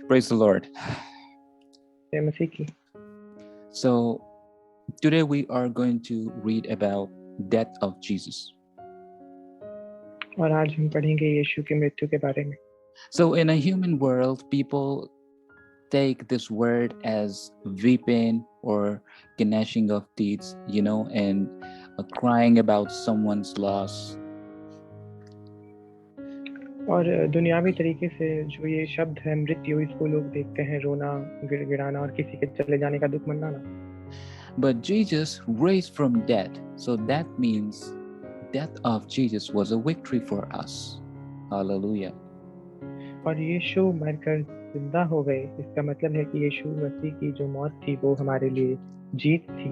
Praise the Lord. जय मसीह की। So today we are going to read about death of Jesus. और आज हम पढ़ेंगे यीशु की मृत्यु के बारे में। So in a human world, people take this word as weeping or gnashing of teeth, and crying about someone's loss. और दुनियावी तरीके से जो ये शब्द है मृत्यु, इसको लोग देखते हैं रोना, गिड़गिड़ाना और किसी के चले जाने का दुख मनाना। But Jesus raised from death, so that means death of Jesus was a victory for us. Hallelujah. और यीशु मरकर जिंदा हो गए, इसका मतलब है कि यीशु मसीह की जो मौत थी वो हमारे लिए जीत थी।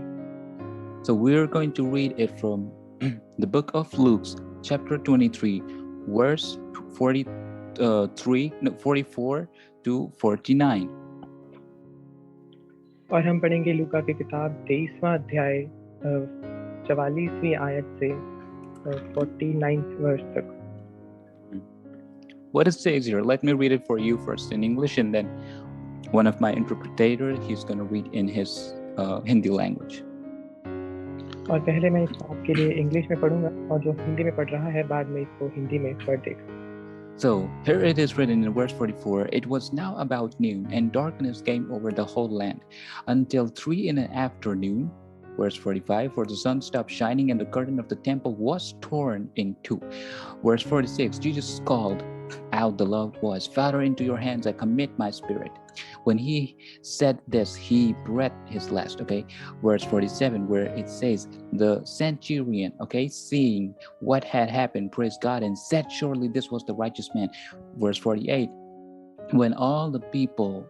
So we're going to read it from the book of Luke, chapter 23, verse 44 to 49. और हम पढ़ेंगे लूका की किताब 23वां अध्याय 44वीं आयत से 49th वर्स तक। What it says here, let me read it for you first in English, and then one of my interpreters, he's going to read in his Hindi language. और पहले मैं इसको आपके लिए इंग्लिश में पढ़ूंगा और जो हिंदी में पढ़ रहा है बाद में इसको हिंदी में पढ़ देगा। So here it is written in verse 44, it was now about noon, and darkness came over the whole land until 3 in the afternoon. Verse 45, for the sun stopped shining and the curtain of the temple was torn in two. Verse 46, Jesus called out the loud voice, Father, into your hands I commit my spirit. When he said this, he breathed his last, okay? Verse 47, where it says, the centurion, okay, seeing what had happened, praised God and said, surely this was the righteous man. Verse 48, when all the people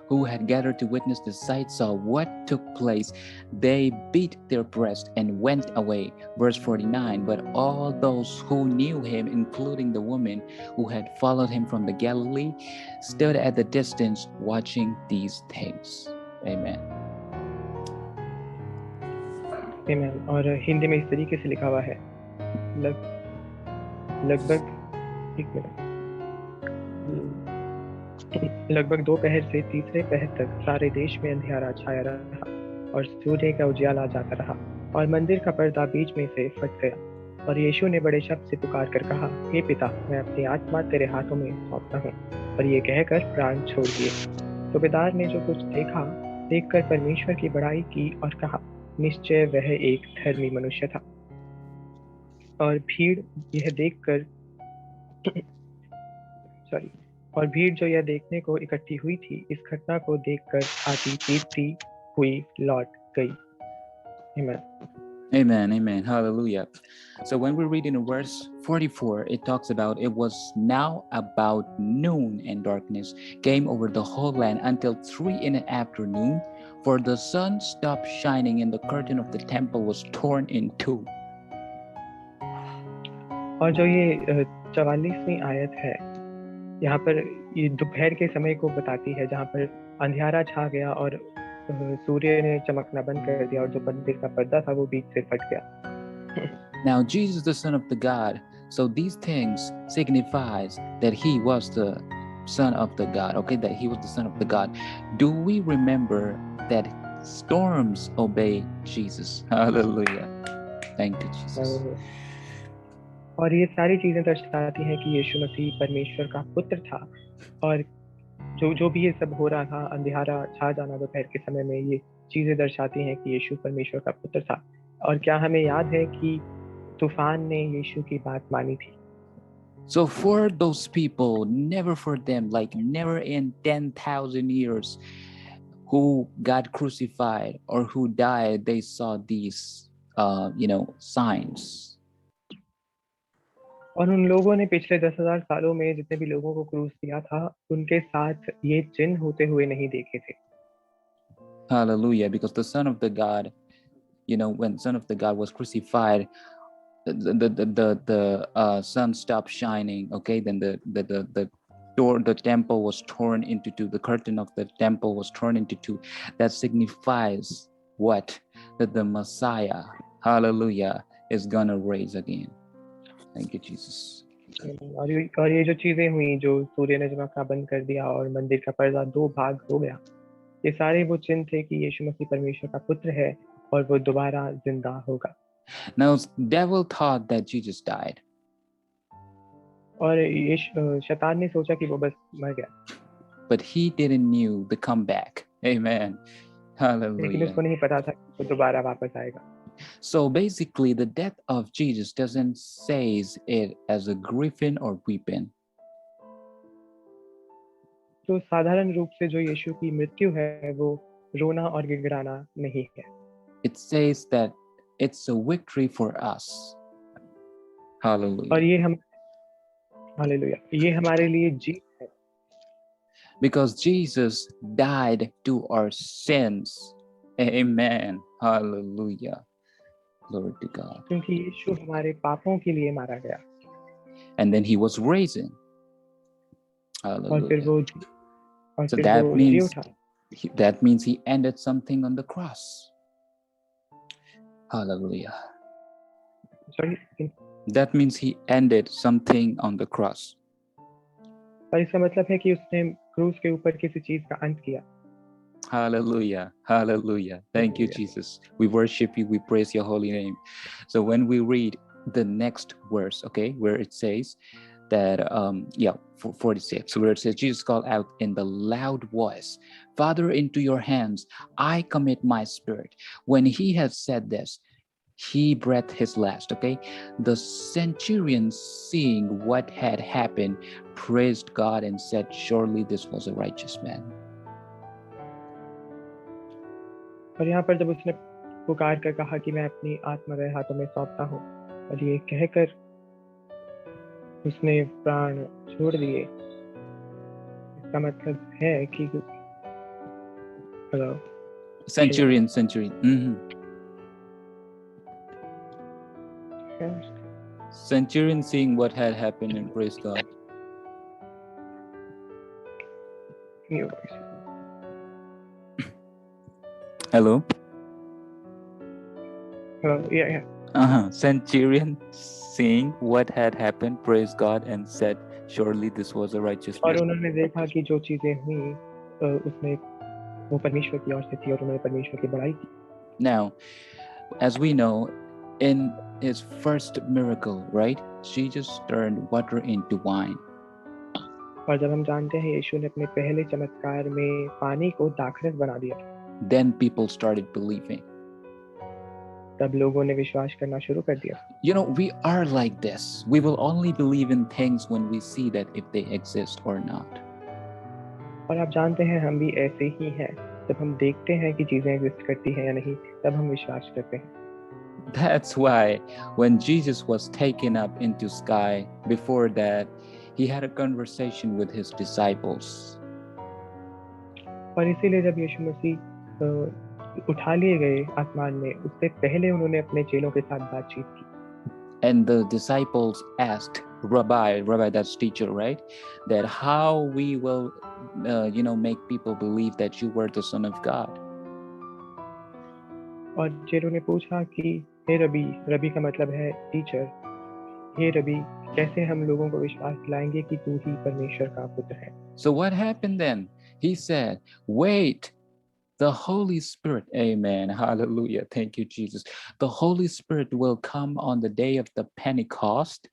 who had gathered to witness the sight saw what took place, they beat their breasts and went away. Verse 49, but all those who knew him, including the woman who had followed him from the Galilee, stood at the distance watching these things. Amen. Amen. और हिंदी में इस तरीके से लिखा हुआ है, लगभग दोपहर से तीसरे पहर तक सारे देश में अंधियारा छाया रहा और सूर्य का उजियाला जाता रहा और मंदिर का पर्दा बीच में से फट गया और यीशु ने बड़े शब्द से पुकार कर कहा, हे पिता, मैं अपनी आत्मा तेरे हाथों में सौंपता हूँ। और ये कहकर प्राण छोड़ दिए। सूबेदार ने जो कुछ देखा देखकर परमेश्वर की बड़ाई की और कहा, निश्चय वह एक धर्मी मनुष्य था। और भीड़ जो यह देखने को इकट्ठी हुई थी, इस घटना को देखकर आती चीखती हुई लौट गई। Amen. Amen, amen, hallelujah. So when we read in verse 44, it talks about it was now about noon and darkness came over the whole land until 3 in the afternoon, for the sun stopped shining and the curtain of the temple was torn in two. और जो ये 44वीं आयत है, यहाँ पर ये दोपहर के समय को बताती है, जहाँ पर अंधियारा छा गया और सूर्य ने चमकना बंद कर दिया और जो मंदिर का पर्दा था वो बीच से फट गया। Now Jesus, the Son of the God, so these things signifies that he was the Son of the God, okay, that he was the Son of the God. Do we remember that storms obey Jesus? Hallelujah. Thank you, Jesus. और ये सारी चीजें दर्शाती हैं कि यीशु मसीह परमेश्वर का पुत्र था और जो भी ये सब हो रहा था, अंधियारा छा जाना दोपहर के समय में, ये चीजें दर्शाती हैं कि यीशु परमेश्वर का पुत्र था। और क्या हमें याद है कि तूफान ने यीशु की बात मानी थी? So for those people, never for them, like never in 10,000 years, who got crucified or who died, they saw these, signs. और उन लोगों ने पिछले 10,000 सालों में जितने भी लोगों को क्रूस दिया था, उनके साथ ये चिन्ह होते हुए नहीं देखे थे। Hallelujah, because the Son of the God, when Son of the God was crucified, the sun stopped shining. Okay, then the door, the temple was torn into two. The curtain of the temple was torn into two. That signifies what? That the Messiah, hallelujah, is gonna raise again. Thank you, Jesus. और ये जो चीजें हुई, जो सूर्य ने जब अपना बंद कर दिया और मंदिर का पर्दा दो भाग हो गया, ये सारे वो चिन्ह थे कि यीशु मसीह परमेश्वर का पुत्र है और वो दोबारा जिंदा होगा। Now, devil thought that Jesus died. और शैतान ने सोचा कि वो बस मर गया, But he didn't knew the comeback. Amen. लेकिन Hallelujah. उसको नहीं पता था कि वो दोबारा वापस आएगा। So basically, the death of Jesus doesn't says it as a grieving or weeping. तो साधारण रूप से जो यीशु की मृत्यु है वो रोना और गिड़गिड़ाना नहीं है। It says that it's a victory for us. Hallelujah. और हालेलुया, ये हमारे लिए जीत है। Because Jesus died to our sins. Amen. Hallelujah. Glory to God. क्योंकि यीशु हमारे पापों के लिए मारा गया। And then he was risen. और फिर Hallelujah. So that means he ended something on the cross. Hallelujah. Sorry. That means he ended something on the cross. और इसका मतलब है कि उसने क्रूस के ऊपर किसी चीज का अंत किया। Hallelujah. Hallelujah. Thank you, Jesus. We worship you. We praise your holy name. So when we read the next verse, okay, where it says that, 46, where it says, Jesus called out in the loud voice, Father, into your hands I commit my spirit. When he had said this, he breathed his last, okay? The centurion, seeing what had happened, praised God and said, surely this was a righteous man. और यहाँ पर जब उसने पुकार कर कहा कि मैं अपनी आत्मा तेरे हाथों में सौंपता हूँ, और ये कहकर उसने प्राण छोड़ दिए, इसका मतलब है कि Centurion. Centurion seeing what had happened and praised God. Hello? Yeah. Centurion seeing what had happened praised God and said, surely this was a righteous man. और उन्होंने देखा कि जो चीजें हुई उसमें वो परमेश्वर की ओर से थी और उन्होंने परमेश्वर की बड़ाई की। Now, as we know, in his first miracle, right? Jesus turned water into wine. और जब हम जानते हैं यीशु ने अपने पहले चमत्कार में पानी को दाखरस बना दिया, then people started believing. तब लोगों ने विश्वास करना शुरू कर दिया। You know, we are like this. We will only believe in things when we see that if they exist or not. और आप जानते हैं हम भी ऐसे ही हैं, जब हम देखते हैं कि चीजें एग्जिस्ट करती हैं या नहीं, तब हम विश्वास करते हैं। That's why when Jesus was taken up into sky, before that, he had a conversation with his disciples. और इसीलिए जब यीशु मसीह उठा लिए गए आसमान में, उससे पहले उन्होंने अपने चेलों के साथ बातचीत की। And the disciples asked Rabbi, that's teacher, right? That how we will, make people believe that you were the Son of God. और चेलों ने पूछा कि हे रबी का मतलब है टीचर, हे रबी, कैसे हम लोगों को विश्वास दिलाएंगे कि तू ही परमेश्वर का पुत्र है? So what happened then? He said, wait, the Holy Spirit, amen, hallelujah, thank you, Jesus. The Holy Spirit will come on the day of the Pentecost,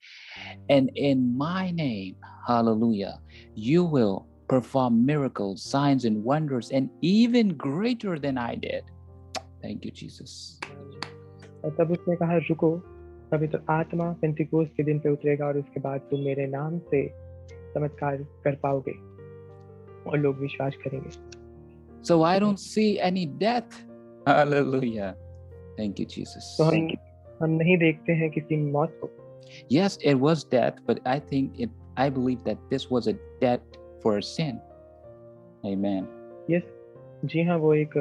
and in my name, hallelujah, you will perform miracles, signs, and wonders, and even greater than I did. Thank you, Jesus. और तब उसने कहा, रुको, पवित्र आत्मा पेंतिकोस्त के दिन पे उतरेगा और उसके बाद तुम मेरे नाम से चमत्कार कर पाओगे और लोग विश्वास करेंगे। So I don't see any death. Hallelujah. Thank you, Jesus. तो हम नहीं देखते हैं किसी मौत को। Yes, it was death, but I believe that this was a death for a sin. Amen. Yes, जी हाँ, वो एक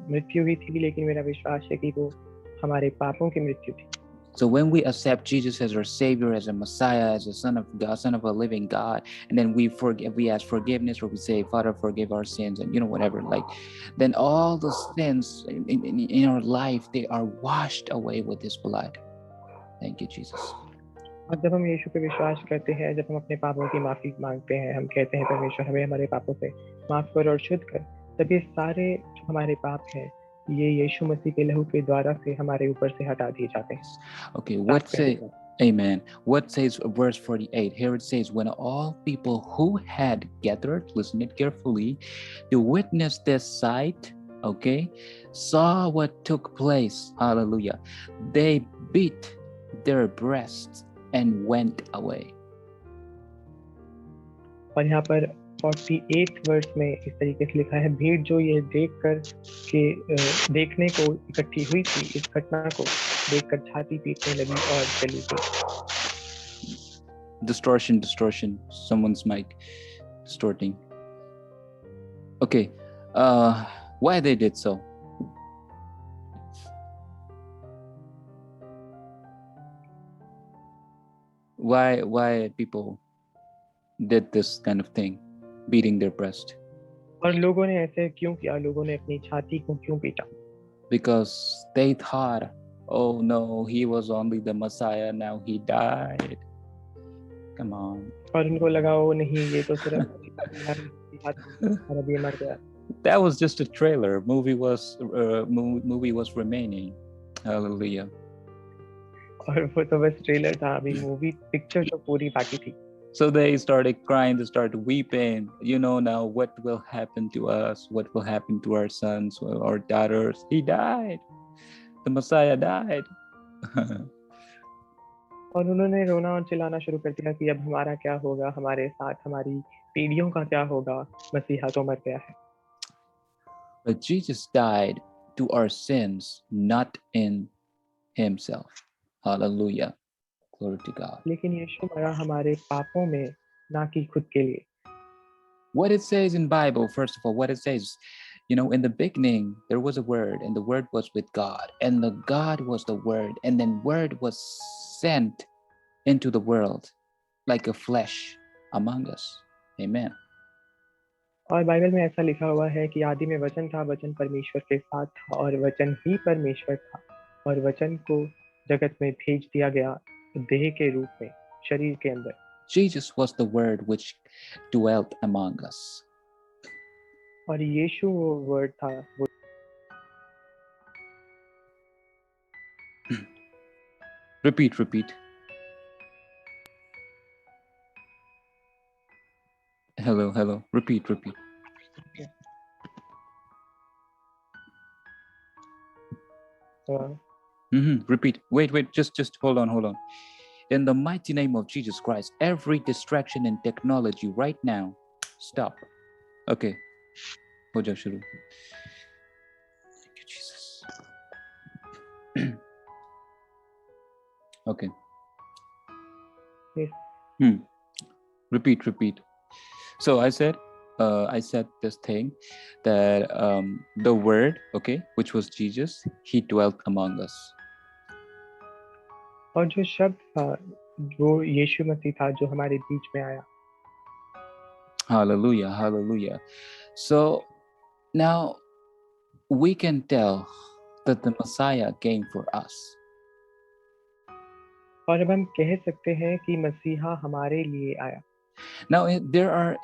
मृत्यु ही थी, लेकिन मेरा विश्वास है कि वो हमारे पापों की मृत्यु थी। So when we accept Jesus as our Savior, as a Messiah, as a Son of God, Son of a living God, and then we ask forgiveness, or we say, Father, forgive our sins, and whatever, then all the sins in our life, they are washed away with His blood. Thank you, Jesus. और जब हम यीशु पे विश्वास करते हैं, जब हम अपने पापों की माफ़ी मांगते हैं, हम कहते हैं परमेश्वर हमें हमारे पापों से माफ़ कर और शुद्ध कर, तब ये सारे जो हमारे पाप हैं, ये यीशु मसीह के लहू के द्वारा से हमारे ऊपर से हटा दिए जाते हैं, Okay, साफ what कर दिए say? जाते हैं। Amen. What says verse 48? Here it says, when all people who had gathered, listen it carefully, to witness this sight, okay, saw what took place. Hallelujah. They beat their breasts and went away. और यहाँ पर 48 verse में इस तरीके से लिखा है, भीड़ जो ये देखने को इकट्ठी हुई थी, इस घटना को देखकर छाती पीटने लगी और चली गई। Distortion. Someone's mic distorting. Okay. Why they did so? Why people did this kind of thing, beating their breast? और लोगों ने ऐसे क्यों किया? लोगों ने अपनी छाती को क्यों पीटा? Because they thought, oh no, he was only the Messiah, now he died. Come on. और उनको लगा, ओ नहीं, ये तो सिर्फ और अभी मर गया। That was just a trailer. Movie was remaining. Hallelujah. और वो तो बस ट्रेलर था, अभी मूवी पिक्चर तो पूरी बाकी थी। So they started crying, they started weeping. You know now what will happen to us, what will happen to our sons or our daughters. He died. The Messiah died. और उन्होंने रोना और चिल्लाना शुरू कर दिया कि अब हमारा क्या होगा, हमारे साथ हमारी पीढ़ियों का क्या होगा, मसीहा तो मर गया है। But Jesus died to our sins, not in himself. Hallelujah. Glory to God. लेकिन यीशु मरा हमारे पापों में, ना कि खुद के लिए। What it says in Bible, first of all, what it says, you know, in the beginning there was a word, and the word was with God, and the God was the word, and then word was sent into the world like a flesh among us. Amen. और Bible में ऐसा लिखा हुआ है कि आदि में वचन था, वचन परमेश्वर के साथ था और वचन ही परमेश्वर था, और वचन को जगत में भेज दिया गया देह के रूप में, शरीर के अंदर। Jesus was the word which dwelt among us. और यीशु वो वर्ड था, वो Repeat. Hello. Repeat. Repeat. Wait. Just hold on. In the mighty name of Jesus Christ, every distraction in technology right now, stop. Okay. Ho jao shuru. Thank you, Jesus. Okay. Yes. Repeat. So I said this thing that the word, okay, which was Jesus, he dwelt among us. और जो शब्द था, जो यीशु मसीह था, जो हमारे बीच में आया। Hallelujah. So now we can tell that the Messiah came for us. और अब हम कह सकते हैं कि मसीहा हमारे लिए आया। Now there are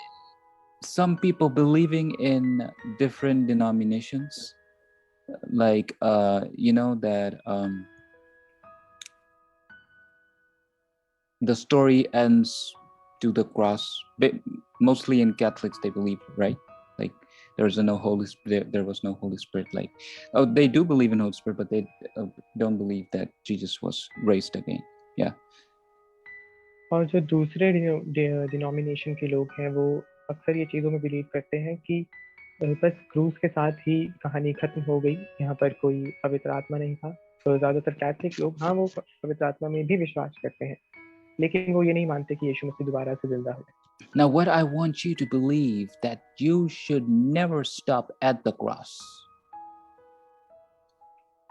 some people believing in different denominations, like you know that the story ends to the cross. Mostly in Catholics they believe, right? Like there was no Holy Spirit. Like, oh, they do believe in Holy Spirit, but they don't believe that Jesus was raised again. Yeah. और जो दूसरे denomination के लोग हैं, वो अक्सर ये चीज़ों में बिलीव करते हैं कि बस क्रूस के साथ ही कहानी खत्म हो गई, यहाँ पर कोई पवित्र आत्मा नहीं था। तो ज़्यादातर कैथलिक लोग, हाँ, वो पवित्र आत्मा में भी विश्वास करते हैं, लेकिन वो ये नहीं मानते कि यीशु मसीह दोबारा से जिंदा हुए। Now what I want you to believe that you should never stop at the cross.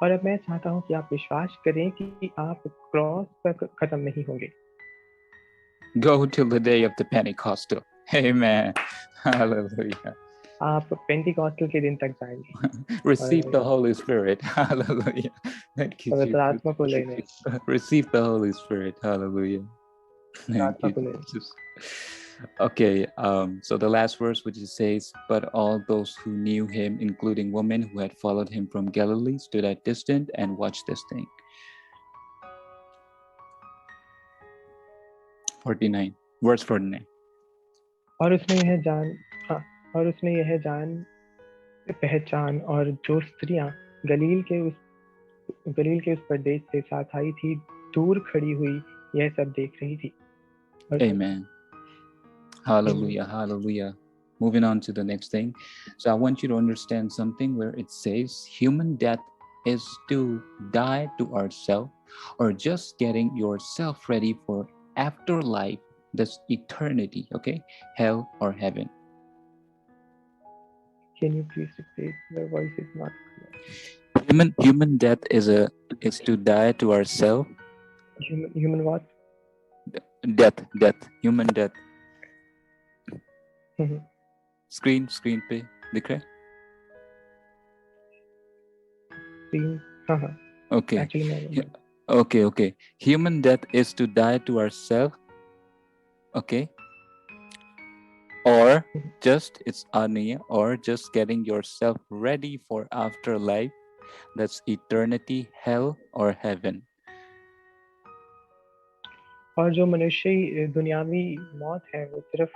और अब मैं चाहता हूँ कि आप विश्वास करें कि आप क्रॉस तक खत्म नहीं होंगे। Go till the day of the Pentecostal. Amen. Hallelujah. आप पेंटिकॉस्टल के दिन तक जाएंगे। Receive the Holy Spirit. Hallelujah. Thank you, पवित्र आत्मा को लेने। Jesus. Receive the Holy Spirit. Hallelujah. Thank you, Jesus. Okay, so the last verse, which it says, "But all those who knew him, including women who had followed him from Galilee, stood at distance and watched this thing." 49, verse 49. और उसने यह जान हाँ और उसने यह जान पहचान और जो स्त्रियां गलील के उस प्रदेश से साथ आई थी दूर खड़ी हुई यह सब देख रही थी Amen. Hallelujah, hallelujah. Moving on to the next thing. So I want you to understand something where it says human death is to die to ourselves or just getting yourself ready for afterlife, this eternity, okay? Hell or heaven. Can you please repeat? Your voice is not clear. Human death is to die to ourselves. Human what? Death, human death. Screen पे दिख रहा है? Okay. Okay. Human death is to die to ourselves. Okay. Or just or just getting yourself ready for afterlife. That's eternity, hell or heaven. और जो मनुष्य दुनियावी मौत है वो सिर्फ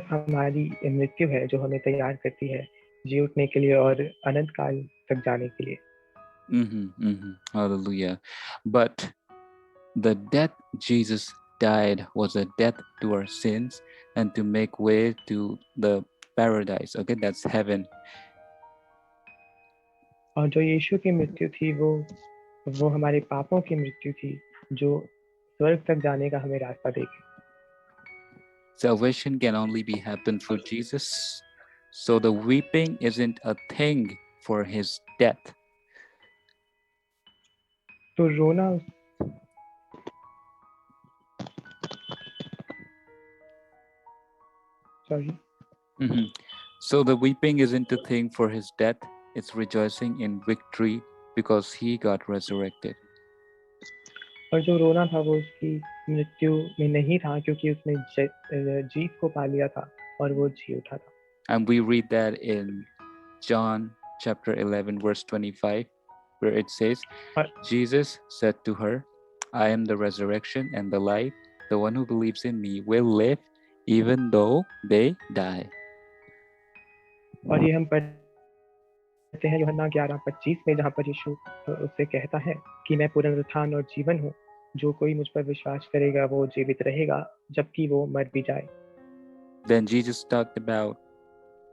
हमारी मृत्यु है जो हमें तैयार करती है जी उठने के लिए और अनंत काल तक जाने के लिए. Hallelujah. But the death Jesus died was a death to our sins and to make way to the paradise. Okay, that's heaven. और जो यीशु की मृत्यु थी वो हमारे पापों की मृत्यु थी जो स्वर्ग तक जाने का हमें रास्ता देगी. Salvation can only be happened through Jesus. So the weeping isn't a thing for his death. तो रोना sorry. So the weeping isn't a thing for his death. It's rejoicing in victory because he got resurrected. और जो रोना था वो उसकी मृत्यु में नहीं था क्योंकि उसने जीत को पा लिया था और वो जी उठा था. And we read that in John chapter 11 verse 25 where it says, Jesus said to her, I am the resurrection and the life. The one who believes in me will live even though they die. और ये हम पढ़ते हैं यूहन्ना 11:25 में जहाँ पर यीशु उससे कहता है कि मैं पुनरुत्थान और जीवन हूँ जो कोई मुझ पर विश्वास करेगा वो जीवित रहेगा जबकि वो मर भी जाए. Then Jesus talked about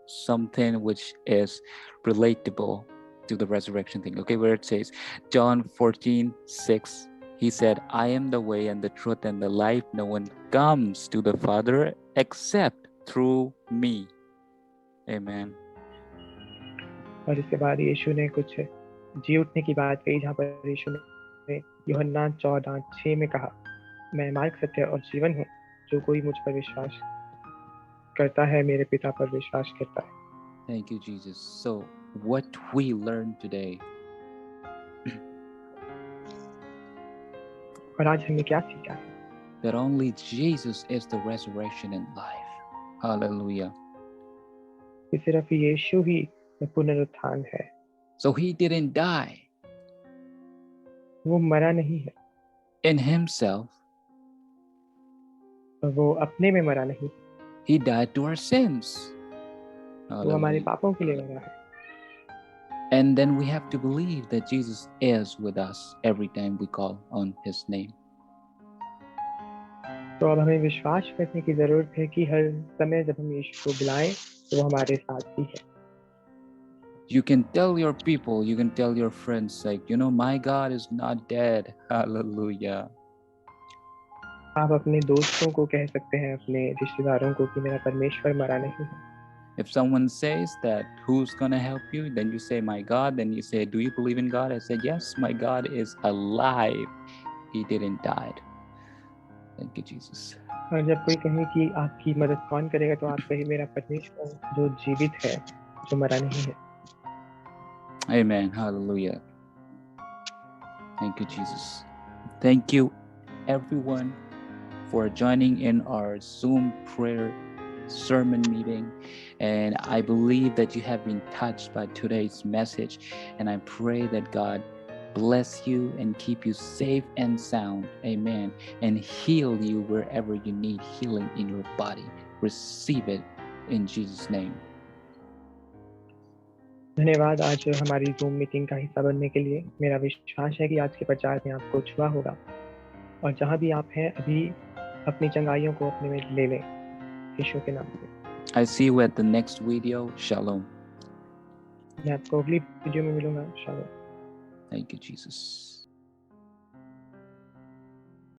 something which is relatable to the resurrection thing. Okay, where it says John 14:6, he said, I am the way and the truth and the life. No one comes to the Father except through me. Amen. और इसके बाद यीशु ने कुछ जी उठने की बात कही जहाँ पर यीशु ने यूहन्ना 14:6 में कहा मैं मार्ग सत्य और जीवन हूँ जो कोई मुझ पर विश्वास करता है मेरे पिता पर विश्वास करता है. Thank you, Jesus. So what we learned today. और आज हमने क्या सीखा है? That only Jesus is the resurrection and life. Hallelujah. कि सिर्फ यीशु ही पुनरुत्थान है. So he didn't die. वो मरा नहीं है. In himself. वो अपने में मरा नहीं. He died to our sins. वो हमारे पापों के लिए मरा है. And then we have to believe that Jesus is with us every time we call on his name. तो अब हमें विश्वास करने की जरूरत है कि हर समय जब हम यीशु को बुलाएं तो वो हमारे साथ ही है. You can tell your people, you can tell your friends, like, my God is not dead. Hallelujah. आप अपने दोस्तों को कह सकते हैं, अपने रिश्तेदारों को कि मेरा परमेश्वर मरा नहीं है. If someone says that, who's going to help you? Then you say, my God. Then you say, do you believe in God? I said, yes, my God is alive. He didn't die. Thank you, Jesus. और जब कोई कहे कि आपकी मदद कौन करेगा तो आप कहिए मेरा परमेश्वर जो जीवित है, जो मरा नहीं है. Amen. Hallelujah. Thank you, Jesus. Thank you, everyone for joining in our Zoom prayer sermon meeting. And I believe that you have been touched by today's message. And I pray that God bless you and keep you safe and sound. Amen. And heal you wherever you need healing in your body. Receive it in Jesus' name. धन्यवाद आज हमारी zoom meeting का हिस्सा बनने के लिए। मेरा विश्वास है कि आज के प्रचार में आपको छुआ होगा और जहाँ भी आप हैं अभी अपनी चंगाइयों को अपने में ले लें यीशु के नाम में। I see you at the next video. Shalom. मैं आपको अगली वीडियो में मिलूंगा। शालोम। Thank you, Jesus.